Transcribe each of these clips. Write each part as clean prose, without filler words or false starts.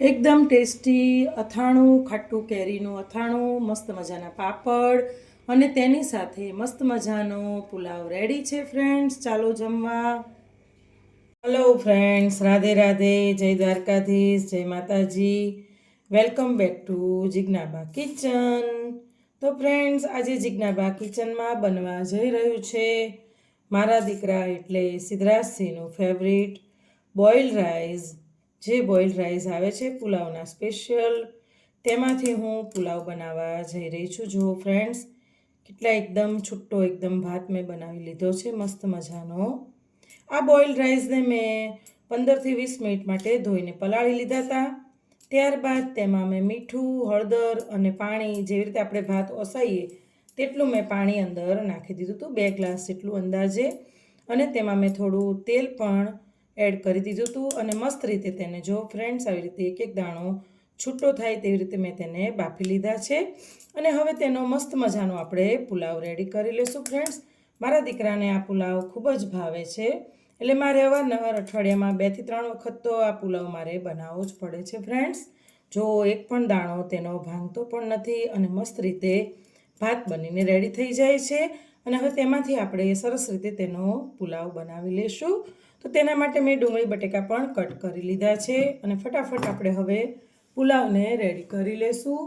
એકદમ ટેસ્ટી અથાણું, ખાટું કેરીનું અથાણું, મસ્ત મજાના પાપડ અને તેની સાથે મસ્ત મજાનો પુલાવ રેડી છે ફ્રેન્ડ્સ. ચાલો જમવા. હલો ફ્રેન્ડ્સ, રાધે રાધે, જય દ્વારકાધીશ, જય માતાજી. Welcome back to Jignaba kitchen. તો ફ્રેન્ડ્સ, આજે જિજ્ઞાબા કિચનમાં બનવા જઈ રહ્યું છે મારા દીકરા એટલે સિદ્ધરાજસિંહનું ફેવરિટ બોઇલ રાઈસ. જે બોઇલ રાઈસ આવે છે પુલાવના સ્પેશિયલ, તેમાંથી હું પુલાવ બનાવવા જઈ રહી છું. જુઓ ફ્રેન્ડ્સ, કેટલા એકદમ છૂટો એકદમ ભાત મેં બનાવી લીધો છે મસ્ત મજાનો. આ બોઇલ રાઈસને મેં 15થી 20 મિનિટ માટે ધોઈને પલાળી લીધા હતા. ત્યારબાદ તેમાં મેં મીઠું, હળદર અને પાણી, જેવી રીતે આપણે ભાત ઓસાઈએ તેટલું મેં પાણી અંદર નાખી દીધું હતું, 2 ગ્લાસ જેટલું અંદાજે. અને તેમાં મેં થોડું તેલ પણ એડ કરી દીધું હતું અને મસ્ત રીતે તેને, જો ફ્રેન્ડ્સ, આવી રીતે એક એક દાણો છૂટો થાય તેવી રીતે મેં તેને બાફી લીધા છે. અને હવે તેનો મસ્ત મજાનો આપણે પુલાવ રેડી કરી લઈશું ફ્રેન્ડ્સ. મારા દીકરાને આ પુલાવ ખૂબ જ ભાવે છે, એટલે મારે અવારનવાર અઠવાડિયામાં 2 થી 3 વખત તો આ પુલાવ મારે બનાવવો જ પડે છે ફ્રેન્ડ્સ. જો એક પણ દાણો તેનો ભાંગતો પણ નથી અને મસ્ત રીતે ભાત બનીને રેડી થઈ જાય છે. અને હવે તેમાંથી આપણે સરસ રીતે તેનો પુલાવ બનાવી લઈશું. તો તેના માટે મેં ડુંગળી બટેકા પણ કટ કરી લીધા છે અને ફટાફટ આપણે હવે પુલાવને રેડી કરી લઈશું.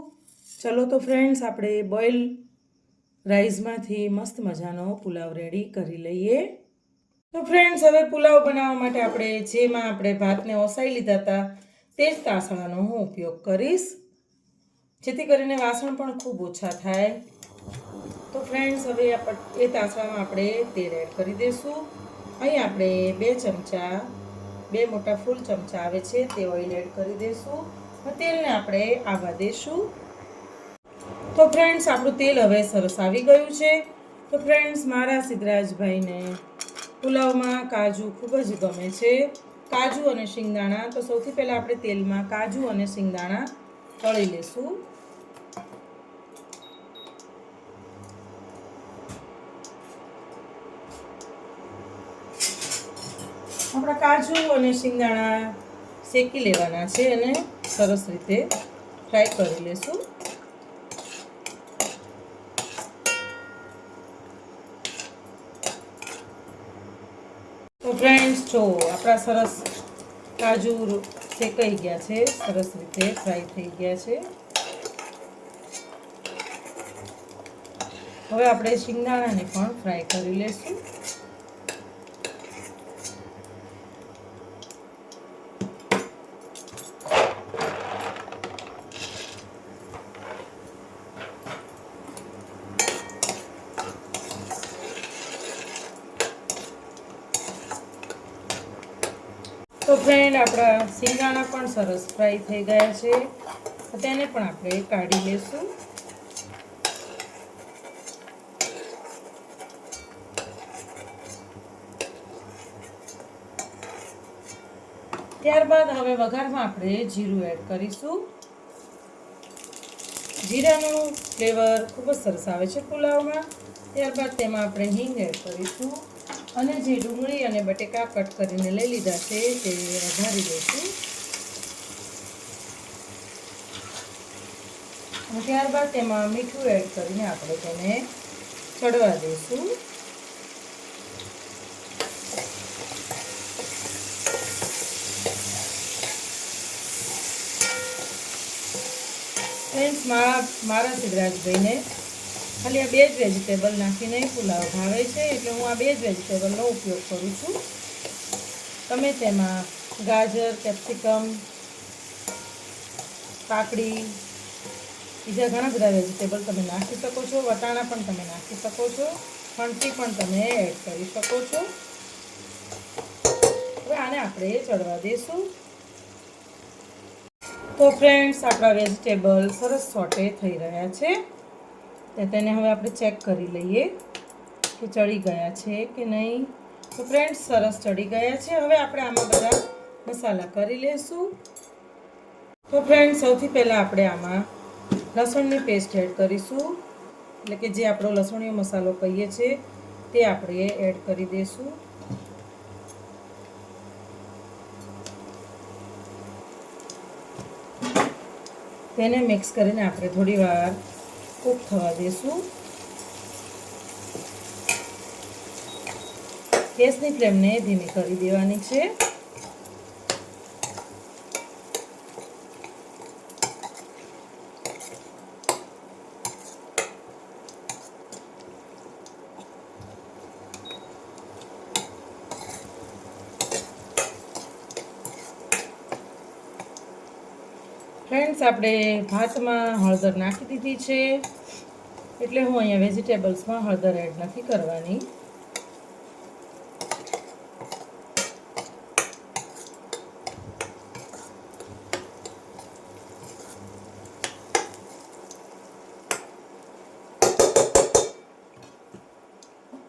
ચલો તો ફ્રેન્ડ્સ, આપણે બોઇલ રાઈસમાંથી મસ્ત મજાનો પુલાવ રેડી કરી લઈએ. તો ફ્રેન્ડ્સ, હવે પુલાવ બનાવવા માટે જેમાં આપણે ભાતને ઓસાઈ લીધા હતા તે જ તાસણાનો હું ઉપયોગ કરીશ, જેથી કરીને વાસણ પણ ખૂબ ઓછા થાય. તો ફ્રેન્ડ્સ, હવે એ તાસણામાં આપણે તેલ એડ કરી દઈશું. અહીં આપણે 2 ચમચા, 2 મોટા ફૂલ ચમચા આવે છે તે ઓઇલ એડ કરી દઈશું. તેલને આપણે આવવા દઈશું. તો ફ્રેન્ડ્સ, આપણું તેલ હવે સરસ આવી ગયું છે. તો ફ્રેન્ડ્સ, મારા સિદ્ધરાજભાઈને પુલાવમાં કાજુ ખૂબ જ ગમે છે, કાજુ અને શિંગદાણા. તો સૌથી પહેલાં આપણે તેલમાં કાજુ અને શિંગદાણા તળી લેશું. આપણા કાજુ અને શિંગદાણા શેકી લેવાના છે અને સરસ રીતે ફ્રાય કરી લેશું. તો ફ્રેન્ડ્સ, જો આપણા સરસ કાજુ શેકાઈ ગયા છે, સરસ રીતે ફ્રાય થઈ ગયા છે. હવે આપણે શિંગદાણાને પણ ફ્રાય કરી લેશું. તો ફ્રેન્ડ, આપણા શિંગદાણા પણ સરસ ફ્રાય થઈ ગયા છે, તેને પણ આપણે કાઢી લેશું. ત્યારબાદ હવે વઘારમાં આપણે જીરું એડ કરીશું. જીરાનું ફ્લેવર ખૂબ જ સરસ આવે છે પુલાવમાં. ત્યારબાદ તેમાં આપણે હિંગ એડ કરીશું અને જે ડુંગળી અને બટેકા કટ કરીને લઈ લીધા છે તે વઘારી દઈશું. ત્યારબાદ તેમાં મીઠું એડ કરીને આપણે તેને ચડવા દઈશું. ફ્રેન્ડ્સ, મારા સિદ્ધરાજભાઈને ખાલી આ 2 જ વેજીટેબલ નાખીને પુલાવ ભાવે છે, એટલે હું આ 2 જ વેજીટેબલનો ઉપયોગ કરું છું. તમે તેમાં ગાજર, કેપ્સિકમ, કાકડી, બીજા ઘણા બધા વેજીટેબલ તમે નાખી શકો છો. વટાણા પણ તમે નાખી શકો છો, ફણસી પણ તમે એડ કરી શકો છો. હવે આને આપણે ચડવા દઈશું. તો ફ્રેન્ડ્સ, આપણા વેજીટેબલ સરસ સોટે થઈ રહ્યા છે. તેને હવે આપણે ચેક કરી લઈએ કે ચડી ગયા છે કે નહીં. તો ફ્રેન્ડ્સ, સરસ ચડી ગયા છે. હવે આપણે આમાં બધા મસાલા કરી લઈશું. તો ફ્રેન્ડ્સ, સૌથી પહેલાં આપણે આમાં લસણની પેસ્ટ એડ કરીશું, એટલે કે જે આપણો લસણીયો મસાલો કહીએ છીએ તે આપણે એડ કરી દઈશું. તેને મિક્સ કરીને આપણે થોડી વાર કૂક થવા દઈશું. ગેસની ફ્લેમને ધીમી કરી દેવાની છે. ફ્રેન્ડ્સ, આપણે ભાતમાં હળદર નાખી દીધી છે, એટલે હું અહીંયા વેજીટેબલ્સમાં હળદર એડ નથી કરવાની.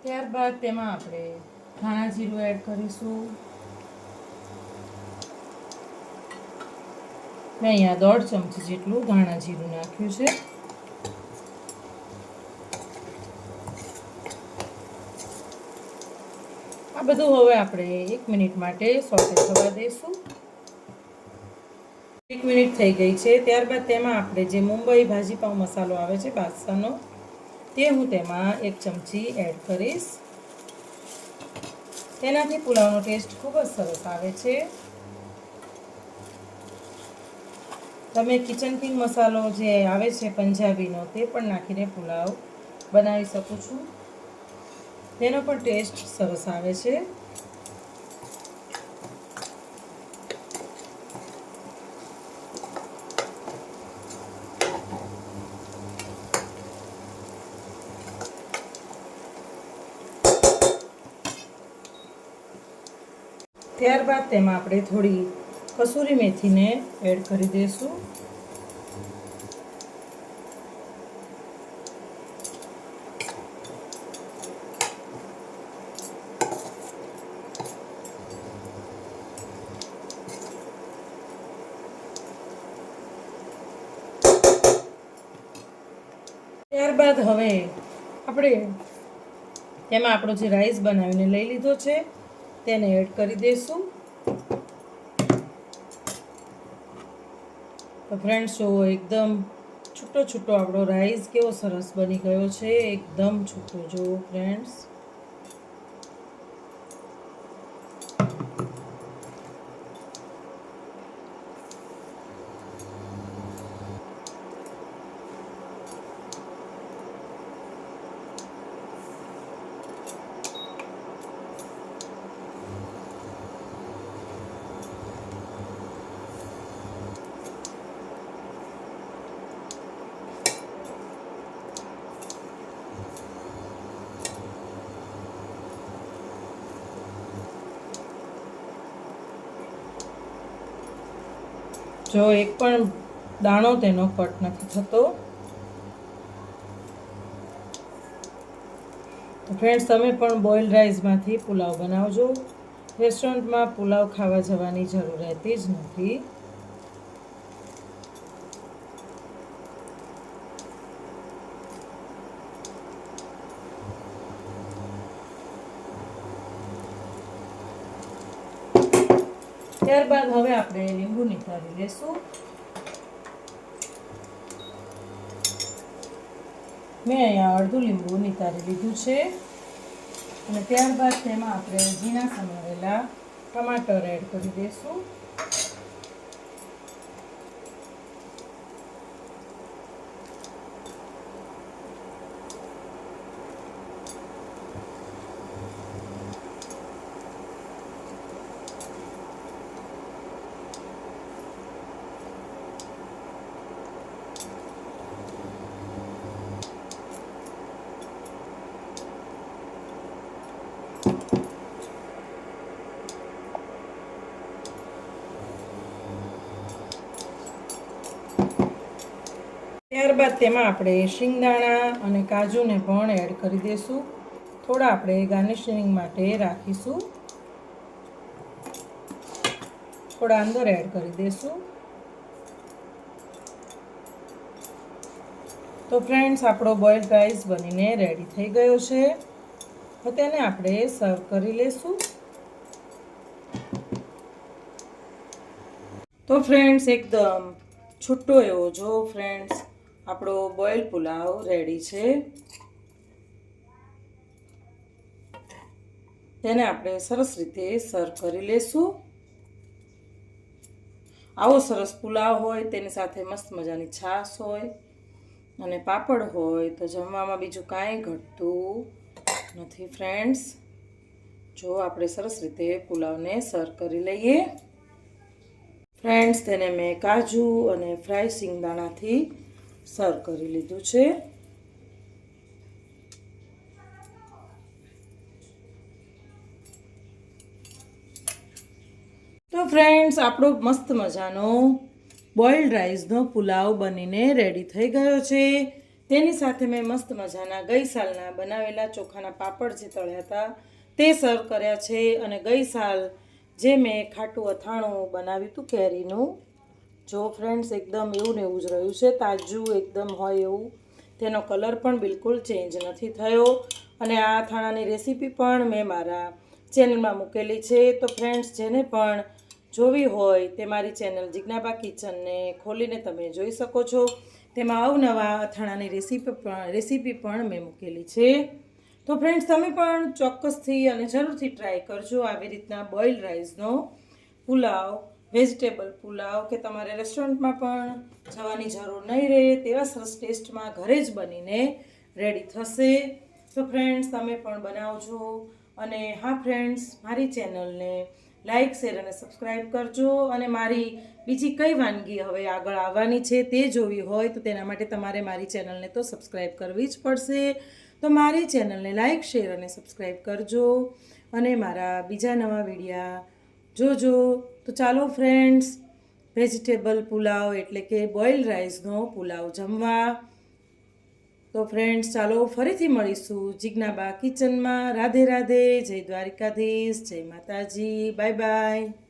ત્યારબાદ તેમાં આપણે ધાણા જીરું એડ કરીશું. મેં અહીંયા 1.5 ચમચી જેટલું ધાણા જીરું નાખ્યું છે. આ બધું હવે આપણે 1 મિનિટ માટે સોતે થવા દઈશું. 1 મિનિટ થઈ ગઈ છે. ત્યારબાદ તેમાં આપણે જે મુંબઈ ભાજી પાઉં મસાલો આવે છે બાદશાહનો, તે હું તેમાં 1 ચમચી એડ કરીશ. તેનાથી પુલાવનો ટેસ્ટ ખૂબ જ સરસ આવે છે. તમે કિચન કિંગ મસાલો જે આવે છે પંજાબીનો, તે પણ નાખીને પુલાવ બનાવી શકો છો. તેનો પણ ટેસ્ટ સરસ આવે છે. ત્યારબાદ તેમાં આપણે થોડી કસૂરી મેથીને એડ કરી દઈશું. ત્યારબાદ હવે આપણે તેમાં આપણો જે રાઈસ બનાવીને લઈ લીધો છે તેને એડ કરી દઈશું. તો ફ્રેન્ડ્સ, જો એકદમ છૂટો છૂટો આપણો રાઈસ કેવો સરસ બની ગયો છે. એકદમ છૂટો જો ફ્રેન્ડ્સ. જો એક પણ દાણો તેનો કટ નથી થતો. તો ફ્રેન્ડ્સ, તમે પણ બોઇલ્ડ રાઈસમાંથી પુલાવ બનાવજો. રેસ્ટોરન્ટમાં પુલાવ ખાવા જવાની જરૂર રહેતી જ નથી. ત્યારબાદ હવે આપણે લીંબુ નિતારી લેશું. મેં અહીંયા અડધું લીંબુ નિતારી લીધું છે. અને ત્યારબાદ તેમાં આપણે ઝીણા સમારેલા ટમાટર એડ કરી દઈશું. ત્યારબાદ તેમાં આપણે શિંગદાણા અને કાજુને પણ એડ કરી દઈશું. થોડા આપણે ગાર્નિશિંગ માટે રાખીશું. થોડા અંદર એડ કરી દઈશું. તો ફ્રેન્ડ્સ, આપણો બોઇલ્ડ રાઈસ બનીને રેડી થઈ ગયો છે. તો તેને આપણે સર્વ કરી લેશું. તો ફ્રેન્ડ્સ, એકદમ છૂટો એવો જો ફ્રેન્ડ્સ આપણો બોઇલ પુલાવ રેડી છે. તેને આપણે સરસ રીતે સર્વ કરી લેશું. આવો સરસ પુલાવ હોય તેની સાથે મસ્ત મજાની છાશ હોય અને પાપડ હોય તો જમવામાં બીજું કાંઈ ઘટતું નથી ફ્રેન્ડ્સ. જો આપણે સરસ રીતે પુલાવને સર્વ કરી લઈએ. ફ્રેન્ડ્સ તેને મેં કાજુ અને ફ્રાય સિંગદાણાથી સર્વ કરી લીધું છે. તો ફ્રેન્ડ્સ આપણો મસ્ત મજાનો બોઇલ્ડ રાઈસનો પુલાવ બનીને રેડી થઈ ગયો છે. તેની સાથે મેં મસ્ત મજાના ગઈ સાલના બનાવેલા ચોખાના પાપડ જે તળ્યા હતા તે સર્વ કર્યા છે. અને ગઈ સાલ જે મેં ખાટું અથાણું બનાવ્યું હતું કેરીનું, જો ફ્રેન્ડ્સ એકદમ એવું ને એવું જ રહ્યું છે, તાજું એકદમ હોય એવું. તેનો કલર પણ બિલકુલ ચેન્જ નથી થયો. અને આ અથાણાની રેસીપી પણ મેં મારા ચેનલમાં મૂકેલી છે. તો ફ્રેન્ડ્સ જેને પણ જોવી હોય તે મારી ચેનલ જિજ્ઞાબા કિચનને ખોલીને તમે જોઈ શકો છો. તેમાં અવનવા અથાણાની રેસીપી પણ મેં મૂકેલી છે. તો ફ્રેન્ડ્સ તમે પણ ચોક્કસથી અને જરૂરથી ટ્રાય કરજો આવી રીતના બોઇલ્ડ રાઈસનો પુલાવ, વેજીટેબલ પુલાવ, કે તમારે રેસ્ટોરન્ટમાં પણ જવાની જરૂર નહીં રહે તેવા સરસ ટેસ્ટમાં ઘરે જ બનીને રેડી થશે. તો ફ્રેન્ડ્સ તમે પણ બનાવજો. અને હા ફ્રેન્ડ્સ, મારી ચેનલને લાઇક, શેર અને સબસ્ક્રાઈબ કરજો. અને મારી બીજી કઈ વાનગી હવે આગળ આવવાની છે તે જોવી હોય તો તેના માટે તમારે મારી ચેનલને તો સબસ્ક્રાઈબ કરવી જ પડશે. તો મારી ચેનલને લાઇક, શેર અને સબસ્ક્રાઈબ કરજો અને મારા બીજા નવા વિડીયા જોજો. તો ચાલો ફ્રેન્ડ્સ, વેજીટેબલ પુલાવ એટલે કે બોઇલ્ડ રાઈસનો પુલાવ જમવા. તો ફ્રેન્ડ્સ ચાલો ફરીથી મળીશું જિજ્ઞાબા કિચનમાં. રાધે રાધે, જય દ્વારિકાધીશ, જય માતાજી, બાય બાય.